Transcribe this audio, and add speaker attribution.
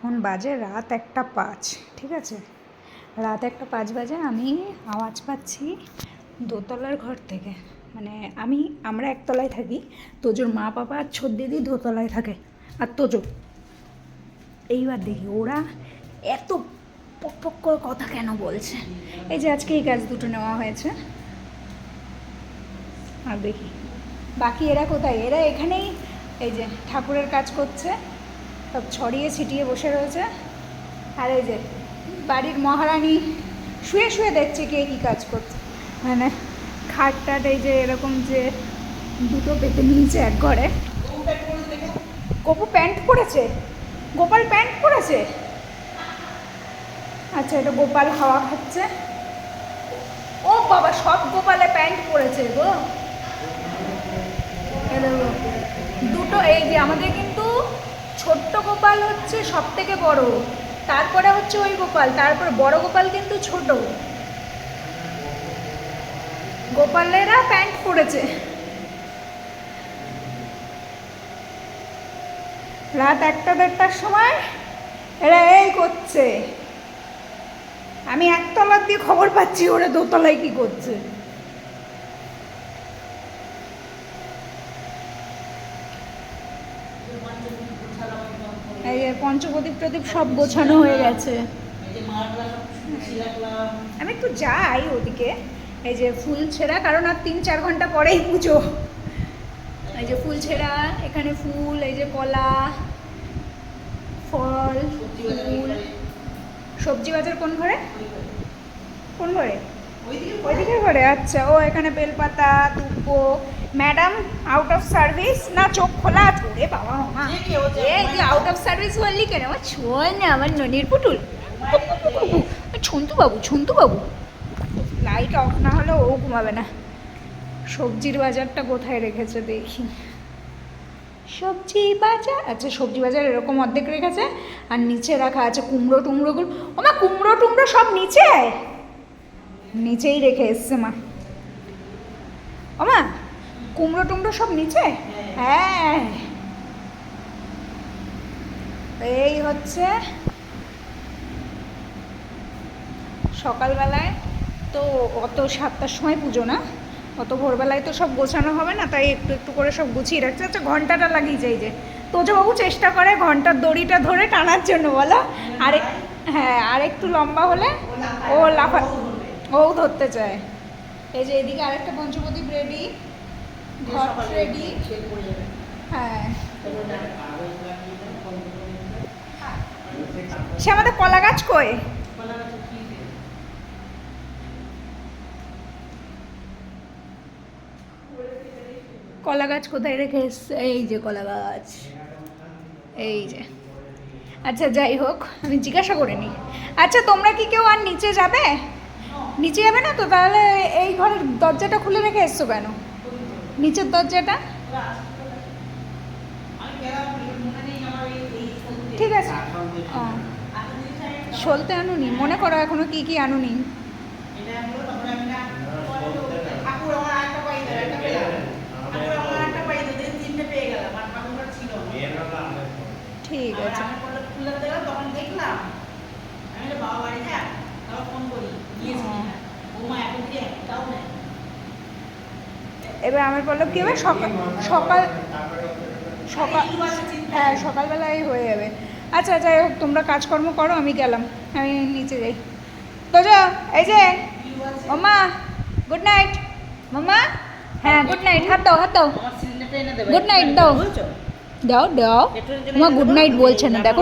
Speaker 1: এখন বাজে রাত 1:05, ঠিক আছে? রাত 1:05 বাজে। আমি আওয়াজ পাচ্ছি দোতলার ঘর থেকে। মানে আমরা একতলায় থাকি, তোজোর মা বাবা আর ছোট দিদি দোতলায় থাকে, আর তোজো। এইবার দেখি ওরা এত পক পক করে কথা কেন বলছে। এই যে আজকে এই কাজ দুটো নেওয়া হয়েছে, আর দেখি বাকি এরা কোথায়। এরা এখানেই এই যে ঠাকুরের কাজ করছে, সব ছড়িয়ে ছিটিয়ে বসে রয়েছে। আর এই যে বাড়ির মহারানী শুয়ে শুয়ে দেখছে কে কী কাজ করছে। মানে খাট টাট এই যে এরকম যে দুটো পেতে নিয়েছে এক ঘরে। গপু প্যান্ট পরেছে, গোপাল প্যান্ট পরেছে। আচ্ছা, এটা গোপাল হাওয়া খাচ্ছে। ও বাবা, সব গোপালে প্যান্ট পরেছে গো। দুটো, এই যে আমাদের কিন্তু ছোট্ট গোপাল হচ্ছে সব থেকে বড়, তারপরে হচ্ছে ওই গোপাল, তারপরে বড় গোপাল কিন্তু ছোট। গোপালেরা প্যান্ট পরেছে। রাত 1-1:30টার সময় এরা এই করছে। আমি একতলার দিয়ে খবর পাচ্ছি ওরা দোতলায় কি করছে। এই যে পঞ্চপ্রদীপ টদীপ সব গোছানো হয়ে গেছে। আমি একটু যাই ওদিকে, এই যে ফুল ছেঁড়া, কারণ আর 3-4 ঘন্টা পরেই পুজো। এই যে ফুল ছেঁড়া, এখানে ফুল, এই যে কলা, ফল, ফুল। সবজি বাজার কোন ঘরে? কোন ঘরে? ওইদিকে ঘরে। আচ্ছা, ও এখানে বেলপাতা, দুব্বো। ম্যাডাম আউট অফ সার্ভিস না, চোখ খোলা আছে। রে বাবা মামা, এই তুই আউট অফ সার্ভিস বললি কেন? আমার ছোঁয় না, আমার ননির পুতুল। ছন্তু বাবু, লাইট অফ না হলে ও ঘুমাবে না। সবজির বাজারটা কোথায় রেখেছে দেখি। সবজি বাজার, আচ্ছা সবজি বাজার এরকম অর্ধেক রেখেছে, আর নিচে রাখা আছে কুমড়ো টুমড়োগুলো। ওমা, কুমড়ো টুমড়ো সব নিচেই রেখে এসছে মা। ওমা, কুমড়ো টুমড়ো সব নিচে। হ্যাঁ, এই হচ্ছে সকালবেলায় তো অত 7টার সময় পুজো না, অত ভোরবেলায় তো সব গোছানো হবে না, তাই একটু একটু করে সব গুছিয়ে রাখছে। আচ্ছা, ঘন্টাটা লাগিয়ে যাই যে তোজবাবু চেষ্টা করে ঘন্টার দড়িটা ধরে টানার জন্য, বলো। আর হ্যাঁ, আর একটু লম্বা হলে ও লাফা, ও ধরতে চায়। এই যে এদিকে আরেকটা পঞ্চপ্রদীপ রেডি, ঘট রেডি। হ্যাঁ, সে আমাদের কলা গাছ কই? কলা গাছ কোথায় রেখে এসছে? এই যে কলা গাছ, এই যে। আচ্ছা যাই হোক, আমি জিজ্ঞাসা করে নিই। আচ্ছা, তোমরা কি কেউ আর নিচে যাবে? নিচে যাবে না তো? তাহলে এই ঘরের দরজাটা খুলে রেখে এসছো কেন? নিচের দরজাটা ঠিক আছে। ও, সলতে আনুনি? মনে করো এখনো কি কি আনুনি। ঠিক আছে। এবার আমার বললো কি হবে, সকাল সকাল সকাল হ্যাঁ, সকালবেলায় হয়ে যাবে। আচ্ছা যাই হোক, তোমরা কাজকর্ম করো, আমি গেলাম, আমি নিচে যাই। তো যা, এই যে মাম্মা, গুড নাইট মাম্মা। হ্যাঁ, গুড নাইট। হাত দাও, হাত দাও। গুড নাইট দাও, দাও দাও। মা গুড নাইট বলছে না, দেখো।